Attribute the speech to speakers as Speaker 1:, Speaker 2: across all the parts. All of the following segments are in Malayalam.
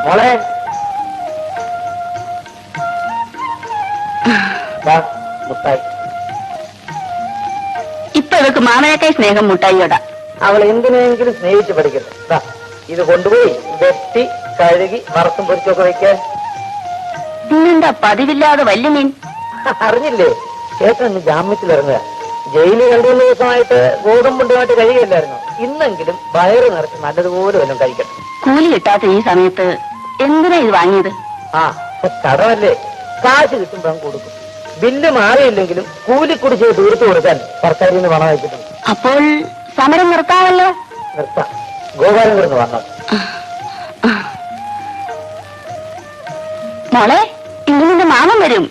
Speaker 1: മോളെ മുട്ടായി.
Speaker 2: ഇപ്പൊ ഇവക്ക് മാമനേക്കായി സ്നേഹം മുട്ടായിയോടാ.
Speaker 1: അവൾ എന്തിനെങ്കിലും സ്നേഹിച്ച് പഠിക്കട്ടെ. ഇത് കൊണ്ടുപോയി വെട്ടി കഴുകി വറുത്തും പൊരിച്ചൊക്കെ വെക്കാൻ.
Speaker 2: ഇന്നെന്താ പതിവില്ലാതെ വലിയ മീൻ?
Speaker 1: അറിഞ്ഞില്ലേ, ചേട്ടൻ ഇന്ന് ജാമ്യത്തിലിറങ്ങുക. ജയിലിൽ 2-3 ദിവസമായിട്ട് ഗോതമ്പുണ്ടുമായിട്ട് കഴിയുകയില്ലായിരുന്നു. ഇന്നെങ്കിലും വയറ് നിറച്ച് നല്ലതുപോലെ വല്ലതും കഴിക്കട്ടെ.
Speaker 2: കൂലി കിട്ടാത്ത ഈ സമയത്ത് എന്തിനാ ഇത് വാങ്ങിയത്?
Speaker 1: കടമല്ലേ, കാശ് കിട്ടുമ്പോ കൊടുക്കും. ബില്ല് മാറിയില്ലെങ്കിലും കൂലിക്കുടിച്ച് തീർത്തു കൊടുക്കാൻ സർക്കാരിൽ നിന്ന് പണം അയച്ചിട്ടുണ്ട്.
Speaker 2: അപ്പോൾ സമരം നിർത്താമല്ലോ.
Speaker 1: നിർത്താം. ഗോപാലൻ കിടന്ന് വന്നത്.
Speaker 2: മോളെ, ഇന്ന് നിന്റെ മാമൻ വരും.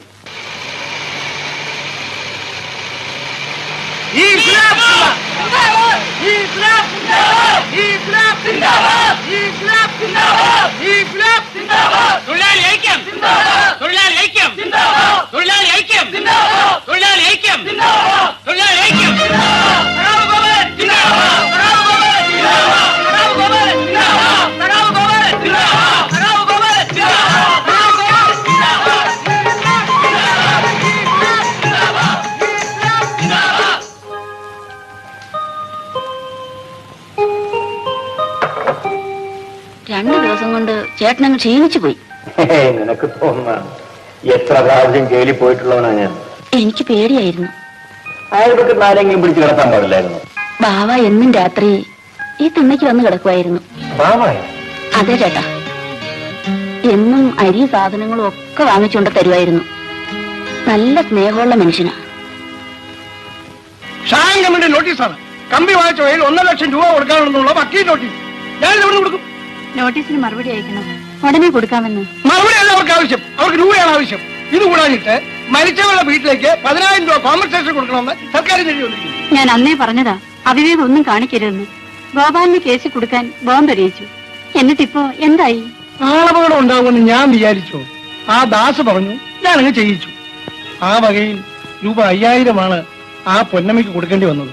Speaker 2: രണ്ടു ദിവസം കൊണ്ട് ചേട്ടനങ്ങ് ക്ഷീണിച്ചു പോയി.
Speaker 1: നിനക്ക് തോന്നുന്നതാണ്. എത്ര പ്രാവശ്യം ജയിലിൽ പോയിട്ടുള്ളവനാ ഞാൻ.
Speaker 2: എനിക്ക് പേടിയായിരുന്നു.
Speaker 1: അയാൾക്ക് ആരെങ്കിലും പിടിച്ചു കിടത്താൻ പാടില്ലായിരുന്നു.
Speaker 2: ബാവ എന്നും രാത്രി ഈ തിണ്ണയ്ക്ക് വന്ന് കിടക്കുമായിരുന്നു. അതെ ചേട്ടാ, എന്നും അരി സാധനങ്ങളും ഒക്കെ വാങ്ങിച്ചുകൊണ്ട് തരുമായിരുന്നു. നല്ല സ്നേഹമുള്ള മനുഷ്യനാ.
Speaker 3: ഷാൻ കമ്മിറ്റി നോട്ടീസാണ്. കമ്പി വാങ്ങിച്ച വയൽ 1.5 ലക്ഷം രൂപ കൊടുക്കാനുള്ള വക്കീൽ നോട്ടീസ്. ഞാൻ എവിടെ കൊടുക്കും?
Speaker 2: നോട്ടീസിന് മറുപടി അയക്കണം. ഉടനെ കൊടുക്കാമെന്ന്.
Speaker 3: മറുപടി അല്ല അവർക്ക് ആവശ്യം, അവർക്ക് രൂപയാണ് ആവശ്യം. ഇത് കൂടാഞ്ഞിട്ട് മരിച്ചവരുടെ വീട്ടിലേക്ക് 10,000 രൂപ കോമ്പൻസേഷൻ കൊടുക്കണമെന്ന് സർക്കാർ വന്നിരിക്കുന്നു.
Speaker 2: ഞാൻ അന്നേ പറഞ്ഞതാ അവിവേകം ഒന്നും കാണിക്കരുതെന്ന്. ഗോപാലിന് കേസ് കൊടുക്കാൻ ബോംബെറിയിച്ചു. എന്നിട്ടിപ്പോ എന്തായി?
Speaker 3: ആളപകടം ഉണ്ടാകുമെന്ന് ഞാൻ വിചാരിച്ചു. ആ ദാസ് പറഞ്ഞു, ഞാനങ്ങ് ചെയ്യിച്ചു. ആ വകയിൽ രൂപ 5,000 ആ പൊന്നമ്മയ്ക്ക് കൊടുക്കേണ്ടി വന്നത്.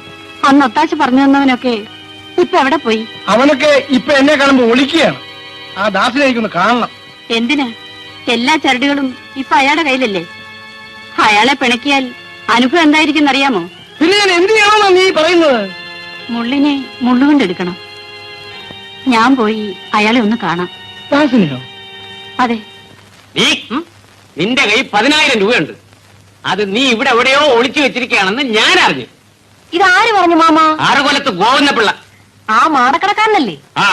Speaker 2: അന്ന് ഒത്താശ പറഞ്ഞു തന്നവനൊക്കെ ഇപ്പൊ എവിടെ പോയി?
Speaker 3: അവനൊക്കെ ഇപ്പൊ എന്നെ കാണുമ്പോ ഒളിക്കുകയാണ്. ആ ദാസിനെ എനിക്കൊന്ന് കാണണം.
Speaker 2: എന്തിനാ? എല്ലാ ചരടുകളും ഇപ്പൊ അയാളുടെ കയ്യിലല്ലേ. അയാളെ പിണക്കിയാൽ അനുഭവം എന്തായിരിക്കും അറിയാമോ?
Speaker 3: പിന്നെ ഞാൻ എന്ത് ചെയ്യണമെന്നാ നീ പറയുന്നത്?
Speaker 2: മുള്ളിനെ മുള്ളുകൊണ്ടെടുക്കണം. ഞാൻ പോയി അയാളെ ഒന്ന് കാണാം.
Speaker 3: ദാസിനെയോ?
Speaker 2: അതെ.
Speaker 4: നിന്റെ കയ്യിൽ 10,000 രൂപയുണ്ട്. അത് നീ ഇവിടെ എവിടെയോ ഒളിച്ചു വെച്ചിരിക്കുകയാണെന്ന് ഞാൻ അറിഞ്ഞു.
Speaker 2: ഇതാര് പറഞ്ഞു മാമ?
Speaker 4: ആറുകൊലത്ത് ഗോവിന്ദപിള്ള.
Speaker 2: ആ മാടക്കടക്കാരനല്ലേ?
Speaker 4: ആ,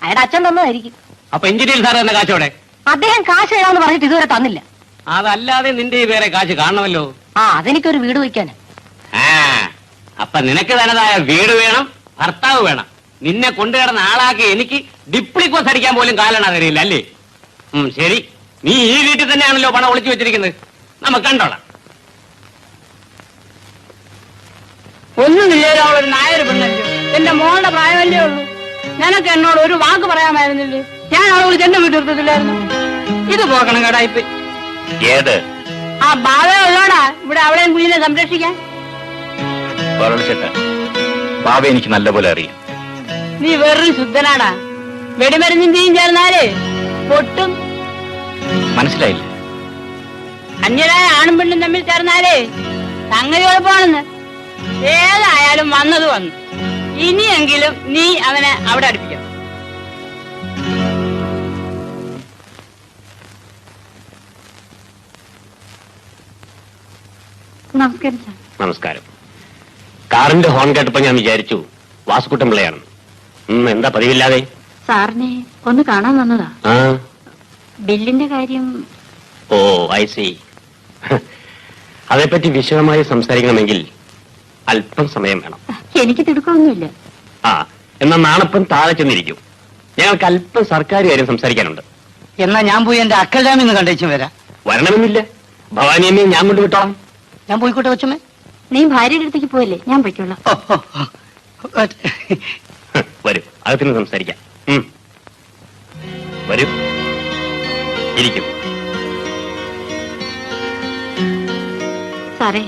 Speaker 2: അയാളുടെ അച്ഛൻ തന്നതായിരിക്കും.
Speaker 4: അപ്പൊ എഞ്ചിനീയർ സാർ തന്ന കാശോടെ?
Speaker 2: അദ്ദേഹം കാശ് തരാമെന്ന് പറഞ്ഞിട്ട് ഇതുവരെ തന്നില്ല.
Speaker 4: അതല്ലാതെ നിന്റെ വേറെ കാശ് കാണണമല്ലോ.
Speaker 2: അതെനിക്കൊരു വീട് വയ്ക്കാൻ.
Speaker 4: അപ്പൊ നിനക്ക് തനതായ വീട് വേണം, ഭർത്താവ് വേണം. നിന്നെ കൊണ്ടുകിടന്ന ആളാക്കി എനിക്ക് ഡിപ്ലിക്കോസ് അടിക്കാൻ പോലും കാലണ തരില്ല അല്ലേ? ശരി, നീ ഈ വീട്ടിൽ തന്നെയാണല്ലോ പണം ഒളിച്ചു വെച്ചിരിക്കുന്നത്. നമുക്ക് കണ്ടോളാം.
Speaker 2: ഒന്നുമില്ലേ, അവളൊരു നായർ പെണ്ണല്ലോ. എന്റെ മോളുടെ പ്രായമല്ലേ ഉള്ളൂ. നിനക്ക് എന്നോട് ഒരു വാക്ക് പറയാമായിരുന്നില്ലേ? ഞാൻ അവളെ വിളിച്ച് എന്നെ വീട്ടിലെടുത്തില്ലായിരുന്നു. ഇത് പോകണം കടായിപ്പ്.
Speaker 4: ഏത്?
Speaker 2: ആ ബാവേ ഉള്ളോടാ ഇവിടെ അവളെയും കുഞ്ഞിനെ സംരക്ഷിക്കാൻ.
Speaker 4: ബാബ എനിക്ക് നല്ലപോലെ അറിയാം.
Speaker 2: നീ വെറും ശുദ്ധനാടാ. വെടിമരുന്നിന്റെയും ചേർന്നാലേ പൊട്ടും.
Speaker 4: മനസ്സിലായില്ല?
Speaker 2: അന്യരായ ആണും പെണ്ണും തമ്മിൽ ചേർന്നാലേ സംഗതി കുഴപ്പമാണെന്ന്. ഏതായാലും വന്നത് വന്നു. ഇനിയെങ്കിലും നീ അവനെ അവിടെ അടുപ്പിക്കണം. നമസ്കാരം സാർ.
Speaker 4: നമസ്കാരം. കാറിന്റെ ഹോൺ കേട്ടപ്പോ ഞാൻ വിചാരിച്ചു വാസുക്കുട്ടൻ പിള്ളയാണ്. എന്താ പതിവില്ലാതെ?
Speaker 2: സാറിനെ ഒന്ന് കാണാൻ വന്നതാ. ബില്ലിന്റെ കാര്യം.
Speaker 4: ഓ, ഐ സി. അതേപ്പറ്റി വിശദമായി സംസാരിക്കണമെങ്കിൽ അല്പം സമയം വേണം.
Speaker 2: എനിക്ക് തിടുക്കമൊന്നുമില്ല.
Speaker 4: എന്നാ നാണപ്പം താഴെ ചെന്നിരിക്കും. ഞങ്ങൾക്ക് അല്പം സർക്കാർ കാര്യം സംസാരിക്കാനുണ്ട്.
Speaker 1: എന്നാ ഞാൻ പോയി എന്റെ അക്കൽജാമിന്ന് കണ്ടേച്ചു വരാം.
Speaker 4: വരണമെന്നില്ല, ഭവാനിയമ്മയെ ഞാൻ കൊണ്ടുവിട്ടോളാം.
Speaker 1: ഞാൻ പോയിക്കോട്ടെ കൊച്ചമ്മേ?
Speaker 2: നീ ഭാര്യയുടെ അടുത്തേക്ക് പോയല്ലേ, ഞാൻ പോയിക്കോളാം.
Speaker 4: വരൂ, അകത്തുനിന്ന് സംസാരിക്കാം. വരൂ, ഇരിക്കും.
Speaker 2: സാറേ,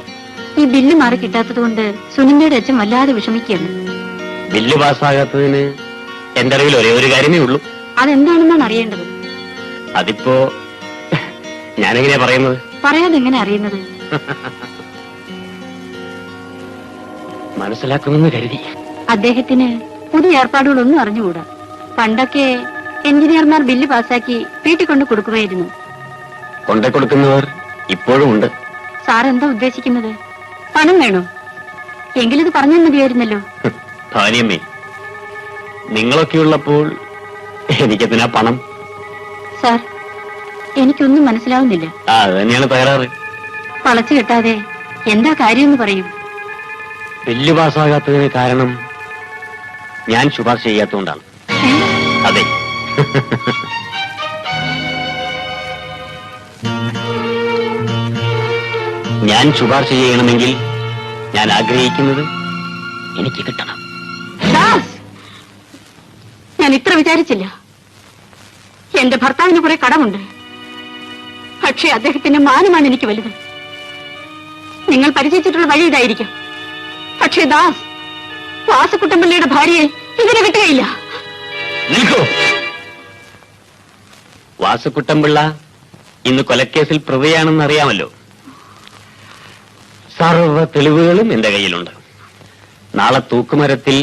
Speaker 2: ഈ ബില്ല് മാറി കിട്ടാത്തത് കൊണ്ട് സുനിന്ദയുടെ അച്ഛൻ വല്ലാതെ വിഷമിക്കുകയാണ്.
Speaker 4: ബില്ല് പാസ്സാകാത്തതിന് എന്റെ അറിവിൽ ഒരേ ഒരു കാര്യമേ ഉള്ളൂ.
Speaker 2: അതെന്താണെന്നാണ് അറിയേണ്ടത്.
Speaker 4: അതിപ്പോ ഞാനെങ്ങനെയാ പറയുന്നത്?
Speaker 2: പറയാതെ എങ്ങനെ അറിയുന്നത്?
Speaker 4: മനസ്സിലാക്കുമെന്ന് കരുതി.
Speaker 2: അദ്ദേഹത്തിന് പുതിയ ഏർപ്പാടുകളൊന്നും അറിഞ്ഞുകൂടാ. പണ്ടൊക്കെ എഞ്ചിനീയർമാർ ബില്ല് പാസാക്കി വീട്ടിൽ കൊണ്ട് കൊടുക്കുമായിരുന്നു.
Speaker 4: കൊണ്ടേ കൊടുക്കുന്നവർ ഇപ്പോഴും ഉണ്ട്.
Speaker 2: സാർ എന്താ ഉദ്ദേശിക്കുന്നത്? പണം വേണോ? എങ്കിലിത് പറഞ്ഞാൽ മതിയായിരുന്നല്ലോ.
Speaker 4: ഭാര്യമ്മേ, നിങ്ങളൊക്കെ ഉള്ളപ്പോൾ എനിക്കെന്തിനാ പണം?
Speaker 2: സാർ, എനിക്കൊന്നും മനസ്സിലാവുന്നില്ല.
Speaker 4: അത് തന്നെയാണ് തകരാറ്.
Speaker 2: വളച്ചു കെട്ടാതെ എന്താ കാര്യമെന്ന് പറയും.
Speaker 4: ബില്ല് പാസ്സാകാത്തതിന് കാരണം ഞാൻ ശുപാർശ ചെയ്യാത്തതുകൊണ്ടാണ്. അതെ. ഞാൻ ശുപാർശ ചെയ്യണമെങ്കിൽ ഞാൻ ആഗ്രഹിക്കുന്നത് എനിക്ക് കിട്ടണം.
Speaker 2: ഞാൻ ഇത്ര വിചാരിച്ചില്ല. എന്റെ ഭർത്താവിന് കുറെ കടമുണ്ട്. പക്ഷേ അദ്ദേഹത്തിന്റെ മാനമാണ് എനിക്ക് വലുത്. നിങ്ങൾ പരിചയിച്ചിട്ടുള്ള വഴി ഇതായിരിക്കും. പക്ഷേ ദാസ്, വാസുക്കുട്ടമ്പിള്ളയുടെ ഭാര്യയെ ഇതിനെ വിട്ടുകയില്ല.
Speaker 4: നിൽക്കൂ. വാസുക്കുട്ടമ്പിള്ള ഇന്ന് കൊലക്കേസിൽ പ്രതിയാണെന്ന് അറിയാമല്ലോ. സർവ്വ തെളിവുകളും എന്റെ കയ്യിലുണ്ട്. നാളെ തൂക്കുമരത്തിൽ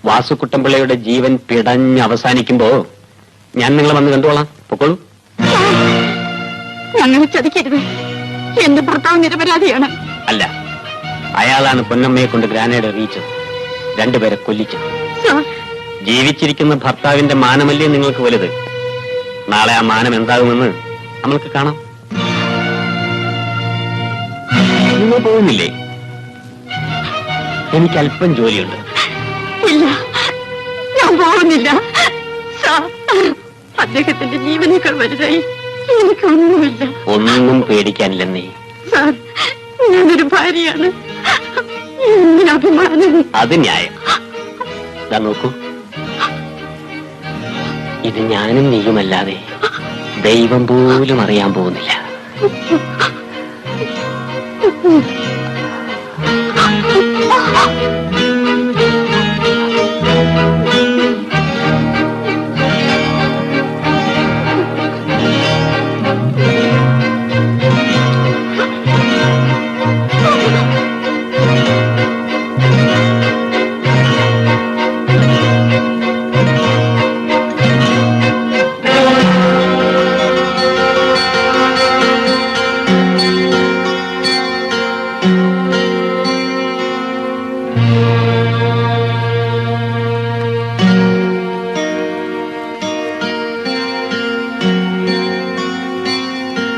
Speaker 4: വാസുക്കുട്ടമ്പിള്ളയുടെ ജീവൻ പിടഞ്ഞ് അവസാനിക്കുമ്പോ ഞാൻ നിങ്ങളെ വന്ന് കണ്ടുകൊള്ളാം. പൊക്കോളൂ.
Speaker 2: ഞങ്ങളെ ചതിക്കരുത്. എന്റെ ഭർത്താവ് നിരപരാധിയാണ്.
Speaker 4: അല്ല, അയാളാണ് പൊന്നമ്മയെ കൊണ്ട് ഗ്രാനേഡ് എറിയിച്ചത്, രണ്ടുപേരെ കൊല്ലിച്ചത്. ജീവിച്ചിരിക്കുന്ന ഭർത്താവിന്റെ മാനമല്ലേ നിങ്ങൾക്ക് വലുത്? നാളെ ആ മാനം എന്താകുമെന്ന് നമ്മൾക്ക് കാണാം. നിങ്ങൾ പോകുന്നില്ലേ? എനിക്ക് അല്പം ജോലിയുണ്ട്.
Speaker 2: ഇല്ല, ഞാൻ പോകുന്നില്ല. അദ്ദേഹത്തിന്റെ ജീവനേക്കാൾ വലുതായി എനിക്കൊന്നുമില്ല.
Speaker 4: ഒന്നും പേടിക്കാനില്ലെന്നേ.
Speaker 2: സാർ, ഞാനൊരു ഭാര്യയാണ്. എന്റെ അഭിമാനം.
Speaker 4: അത് ന്യായം. ഇതാ നോക്കൂ, ഇത് ഞാനും നീയുമല്ലാതെ ദൈവം പോലും അറിയാൻ പോകുന്നില്ല.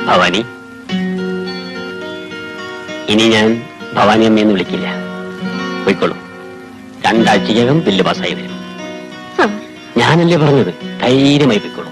Speaker 4: ഭവാനി, ഇനി ഞാൻ ഭവാനി അമ്മയെന്ന് വിളിക്കില്ല. പോയിക്കോളൂ. 2 ആഴ്ചയ്ക്കകം ബില്ല് പാസ്സായി വരും. ഞാനല്ലേ പറഞ്ഞത്, ധൈര്യമായി പോയിക്കോളൂ.